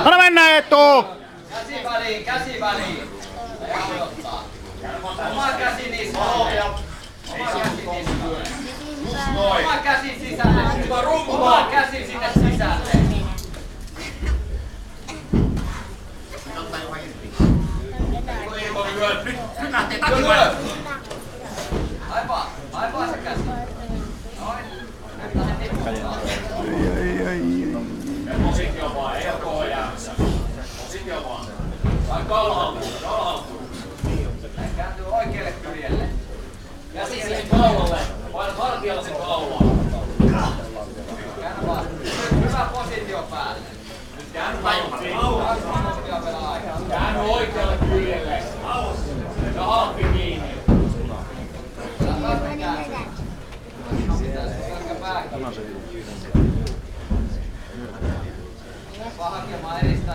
Anna mennä Eetu! Käsi väliin. Ja odottaa. Oma käsi niskaan. Oma käsi sisälle. Oma käsi sinne sisälle. Nyt lähtee takimaan. Aipaa se käsi. Noin. Nyt lähdet tippumaan. Positio vaan, ei oo koko jäämässä. Positio vaan. Vai kalhalkuun. Kääntyy oikealle kyljelle. Käsi siihen kaulalle. Painat hartialla sen kaulaa. Käännä vaan. Hyvä positio päälle. Nyt käänny halki. Positio pelaa aikaa. Käänny oikealle kyljelle. Ja halki kiinni. Selkä päälle.